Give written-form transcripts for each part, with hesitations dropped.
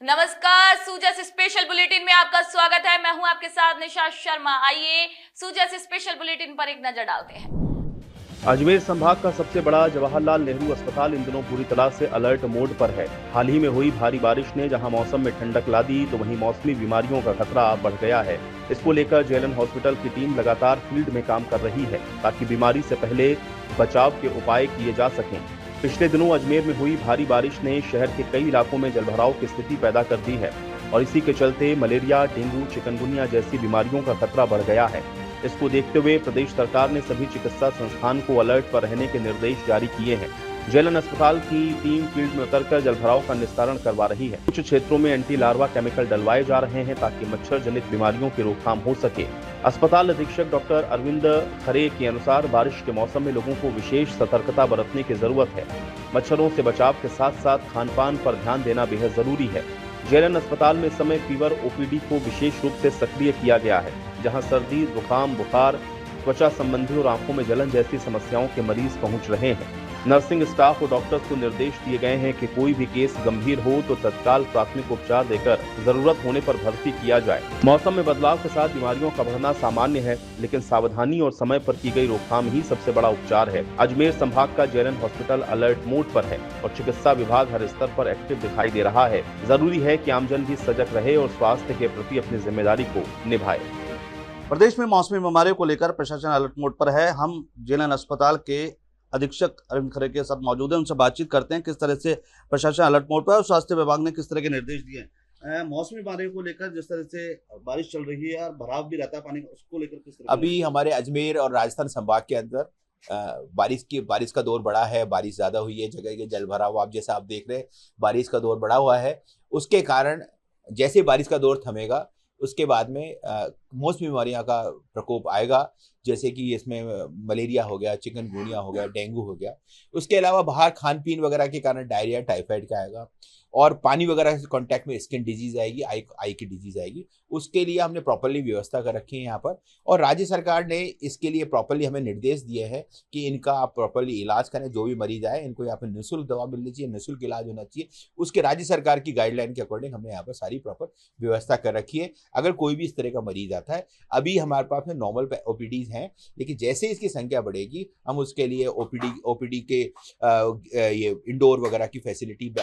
नमस्कार, सूजस special bulletin में आपका स्वागत है। मैं हूं आपके साथ निशा शर्मा। आइए सूजस स्पेशल बुलेटिन पर एक नजर डालते हैं। अजमेर संभाग का सबसे बड़ा जवाहरलाल नेहरू अस्पताल इन दिनों पूरी तरह से अलर्ट मोड पर है। हाल ही में हुई भारी बारिश ने जहां मौसम में ठंडक ला दी, तो वहीं मौसमी बीमारियों का खतरा बढ़ गया है। इसको लेकर जेएलएन हॉस्पिटल की टीम लगातार फील्ड में काम कर रही है, ताकि बीमारी से पहले बचाव के उपाय किए जा सकें। पिछले दिनों अजमेर में हुई भारी बारिश ने शहर के कई इलाकों में जलभराव की स्थिति पैदा कर दी है और इसी के चलते मलेरिया, डेंगू, चिकनगुनिया जैसी बीमारियों का खतरा बढ़ गया है। इसको देखते हुए प्रदेश सरकार ने सभी चिकित्सा संस्थान को अलर्ट पर रहने के निर्देश जारी किए हैं। जेएलएन अस्पताल की टीम फील्ड में उतरकर जलभराव का निस्तारण करवा रही है। कुछ क्षेत्रों में एंटी लार्वा केमिकल डलवाए जा रहे हैं, ताकि मच्छर जनित बीमारियों की रोकथाम हो सके। अस्पताल अधीक्षक डॉक्टर अरविंद खरे के अनुसार बारिश के मौसम में लोगों को विशेष सतर्कता बरतने की जरूरत है। मच्छरों से बचाव के साथ साथ खान पान पर ध्यान देना बेहद जरूरी है। जेएलएन अस्पताल में इस समय फीवर ओपीडी को विशेष रूप से सक्रिय किया गया है, जहां सर्दी, जुकाम, बुखार, त्वचा संबंधी और आंखों में जलन जैसी समस्याओं के मरीज पहुंच रहे हैं। नर्सिंग स्टाफ और डॉक्टर्स को निर्देश दिए गए हैं कि कोई भी केस गंभीर हो तो तत्काल प्राथमिक उपचार देकर जरूरत होने पर भर्ती किया जाए। मौसम में बदलाव के साथ बीमारियों का बढ़ना सामान्य है, लेकिन सावधानी और समय पर की गई रोकथाम ही सबसे बड़ा उपचार है। अजमेर संभाग का जेएलएन हॉस्पिटल अलर्ट मोड पर है और चिकित्सा विभाग हर स्तर पर एक्टिव दिखाई दे रहा है। जरूरी है कि आमजन भी सजग रहे और स्वास्थ्य के प्रति अपनी जिम्मेदारी को निभाए। प्रदेश में मौसमी बीमारियों को लेकर प्रशासन अलर्ट मोड पर है। हम जेएलएन अस्पताल के अधीक्षक अरविंद खरे के साथ मौजूद हैं, उनसे बातचीत करते हैं किस तरह से प्रशासन अलर्ट मोड पर है और स्वास्थ्य विभाग ने किस तरह के निर्देश दिए हैं। मौसमी बीमारियों को लेकर जिस तरह से बारिश चल रही है और भराव भी रहता है पानी का, उसको लेकर किस तरह अभी हमारे अजमेर और राजस्थान संभाग के अंदर बारिश का दौर बढ़ा है। बारिश ज्यादा हुई है, जगह के जल भराव आप देख रहे हैं, बारिश का दौर बढ़ा हुआ है। उसके कारण जैसे बारिश का दौर थमेगा उसके बाद में मौसमी बीमारियां का प्रकोप आएगा, जैसे कि इसमें मलेरिया हो गया, चिकनगुनिया हो गया, डेंगू हो गया। उसके अलावा बाहर खान पीन वगैरह के कारण डायरिया, टाइफाइड का आएगा और पानी वगैरह के कांटेक्ट में स्किन डिजीज आएगी, आई की डिजीज आएगी। उसके लिए हमने प्रॉपर्ली व्यवस्था कर रखी है यहाँ पर, और राज्य सरकार ने इसके लिए प्रॉपर्ली हमें निर्देश दिए हैं कि इनका आप प्रॉपर्ली इलाज करें। जो भी मरीज आए इनको यहाँ पर निःशुल्क दवा मिलनी चाहिए, निःशुल्क इलाज होना चाहिए। उसके राज्य सरकार की गाइडलाइन के अकॉर्डिंग हमने यहाँ पर सारी प्रॉपर व्यवस्था कर रखी है। अगर कोई भी इस तरह का मरीज आता है, अभी हमारे पास में नॉर्मल ओपीडीज हैं, लेकिन जैसे इसकी संख्या बढ़ेगी हम उसके लिए ओपीडी के ये इंडोर वगैरह की फैसिलिटी,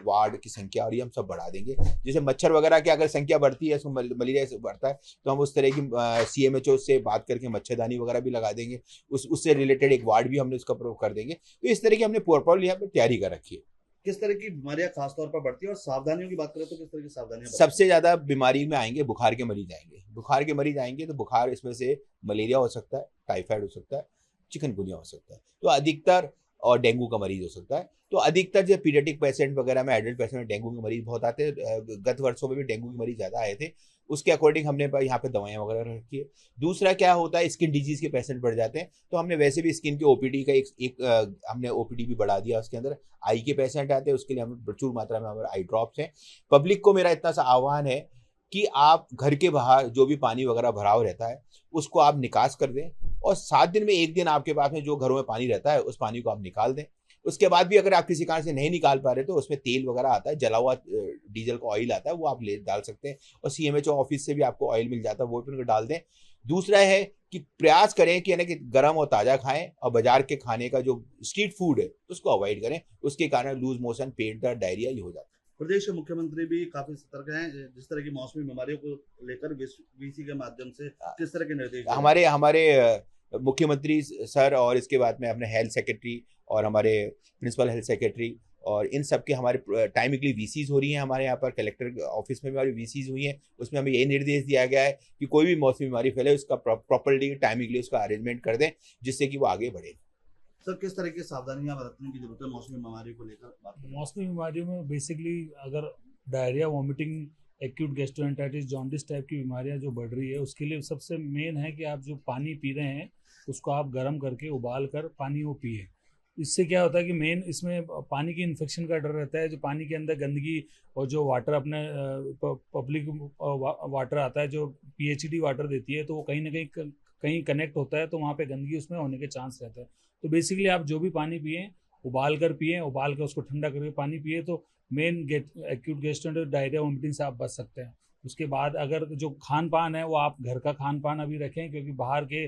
वार्ड की संख्या और ये हम सब बढ़ा देंगे। जैसे मच्छर वगैरह की अगर संख्या बढ़ती है, मलेरिया से बढ़ता है, तो हम उस तरह की सीएमएचओ से बात करके मच्छरदानी वगैरह भी लगा देंगे। उससे रिलेटेड एक वार्ड भी हमने उसका प्रयोग कर देंगे। तो इस तरह की हमने प्रॉपर्ली यहाँ पर तैयारी कर रखी है। किस तरह की बीमारियां खासतौर पर बढ़ती है और सावधानियों की बात करें तो किस तरह की सावधानियां? सबसे ज्यादा बीमारी में आएंगे बुखार के मरीज आएंगे। बुखार के मरीज आएंगे तो बुखार इसमें से मलेरिया हो सकता है, टाइफाइड हो सकता है, चिकनगुनिया हो सकता है, तो अधिकतर, और डेंगू का मरीज हो सकता है। तो अधिकतर जो पीडियाट्रिक पेशेंट वगैरह में, एडल्ट पेशेंट में डेंगू के मरीज बहुत आते हैं। गत वर्षों में भी डेंगू के मरीज ज्यादा आए थे। उसके अकॉर्डिंग हमने यहाँ पे दवाएं वगैरह रखी है। दूसरा क्या होता है, स्किन डिजीज के पेशेंट बढ़ जाते हैं, तो हमने वैसे भी स्किन के ओपीडी का हमने ओपीडी भी बढ़ा दिया। उसके अंदर आई के पेशेंट आते हैं, उसके लिए हमें प्रचुर मात्रा में हमारे आई ड्रॉप्स हैं। पब्लिक को मेरा इतना सा आह्वान है कि आप घर के बाहर जो भी पानी वगैरह भराव रहता है उसको आप निकास कर दें, और 7 दिन में 1 दिन आपके पास में जो घरों में पानी रहता है उस पानी को आप निकाल दें। उसके बाद भी अगर आप किसी कारण से नहीं निकाल पा रहे तो उसमें तेल वगैरह आता है, जला हुआ डीजल का ऑयल आता है, वो आप डाल सकते हैं, और सीएमएचओ ऑफिस से भी आपको ऑयल मिल जाता है, वो भी डाल दें। दूसरा है कि प्रयास करें कि कि गर्म और ताज़ा खाएं, और बाजार के खाने का जो स्ट्रीट फूड है उसको अवॉइड करें। उसके कारण लूज मोशन, पेट दर्द, डायरिया ये हो जाता है। प्रदेश के मुख्यमंत्री भी काफी सतर्क हैं जिस तरह की मौसमी बीमारियों को लेकर वीसी के माध्यम से किस तरह के निर्देश? हमारे मुख्यमंत्री सर, और इसके बाद में अपने हेल्थ सेक्रेटरी और हमारे प्रिंसिपल हेल्थ सेक्रेटरी, और इन सब के हमारे टाइमिकली वीसीज हो रही हैं। हमारे यहाँ पर कलेक्टर ऑफिस में भी हमारी वीसीज हुई हैं। उसमें हमें ये निर्देश दिया गया है कि कोई भी मौसमी बीमारी फैले उसका प्रॉपर्ली टाइमिंगली उसका अरेंजमेंट कर दें, जिससे कि वो आगे बढ़े। सर, किस तरह की सावधानियां बरतने की जरूरत है मौसमी बीमारी को लेकर? मौसमी बीमारियों में बेसिकली अगर diarrhoea, vomiting, acute gastroenteritis, jaundice type की बीमारियां जो बढ़ रही है, उसके लिए सबसे मेन है कि आप जो पानी पी रहे हैं उसको आप गर्म करके उबाल कर पानी वो पिए। इससे क्या होता है कि मेन इसमें पानी की इन्फेक्शन का डर रहता है। जो पानी के अंदर गंदगी और जो वाटर अपने पब्लिक वाटर आता है, जो पीएचडी वाटर देती है, तो वो कहीं ना कहीं कनेक्ट होता है, तो वहाँ पे गंदगी उसमें होने के चांस रहते हैं। तो बेसिकली आप जो भी पानी पिए उबाल कर उसको ठंडा करके पानी पिए, तो main acute gastroenteritis diarrhoea vomiting से आप बच सकते हैं। उसके बाद अगर जो खान पान है वो आप घर का खान पान अभी रखें, क्योंकि बाहर के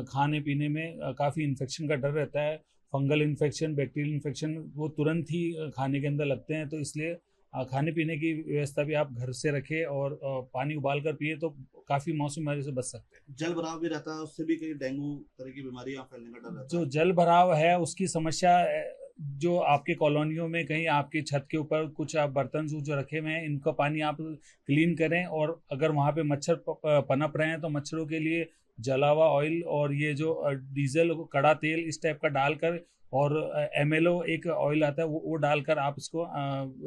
खाने पीने में काफ़ी इन्फेक्शन का डर रहता है। फंगल इन्फेक्शन, बैक्टीरियल इन्फेक्शन वो तुरंत ही खाने के अंदर लगते हैं, तो इसलिए खाने पीने की व्यवस्था भी आप घर से रखें और पानी उबाल कर पिए तो काफ़ी मौसमी बीमारी से बच सकते हैं। जल भराव भी रहता है, उससे भी कई डेंगू तरह की बीमारियां फैलने का डर रहता जो है। जल भराव है उसकी समस्या जो आपके कॉलोनियों में कहीं आपकी छत के ऊपर कुछ आप बर्तन जो रखे हुए हैं इनका पानी आप क्लीन करें, और अगर वहाँ पे मच्छर पनप रहे हैं तो मच्छरों के लिए जला हुआ ऑयल और ये जो डीजल कड़ा तेल इस टाइप का डालकर और MLO एक ऑयल आता है वो डालकर आप इसको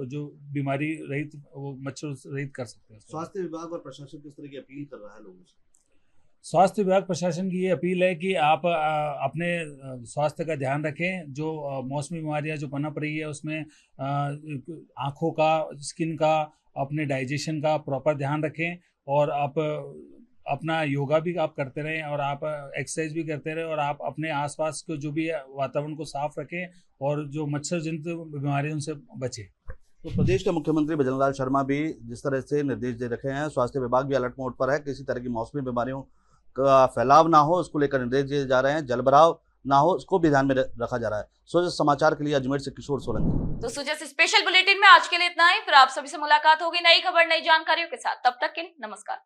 जो बीमारी रहित वो मच्छर रहित कर सकते हैं। स्वास्थ्य विभाग और प्रशासन किस तरह की अपील कर रहा है लोगों से? स्वास्थ्य विभाग प्रशासन की ये अपील है कि आप अपने स्वास्थ्य का ध्यान रखें। जो मौसमी बीमारियां जो पनप रही है उसमें आँखों का, स्किन का, अपने डाइजेशन का प्रॉपर ध्यान रखें, और आप अपना योगा भी आप करते रहें और आप एक्सरसाइज भी करते रहें, और आप अपने आसपास को जो भी वातावरण को साफ रखें और जो मच्छर जनित बीमारियों से बचें। तो प्रदेश के मुख्यमंत्री भजनलाल शर्मा भी जिस तरह से निर्देश दे रखे हैं, स्वास्थ्य विभाग भी अलर्ट मोड पर है, किसी तरह की मौसमी बीमारियों का फैलाव ना हो उसको लेकर निर्देश दिए जा रहे हैं, जलभराव ना हो उसको भी ध्यान में रखा जा रहा है। सोजस समाचार के लिए अजमेर से किशोर सोलंकी। तो सुजस स्पेशल बुलेटिन में आज के लिए इतना ही। फिर आप सभी से मुलाकात होगी नई खबर, नई जानकारियों के साथ। तब तक के लिए नमस्कार।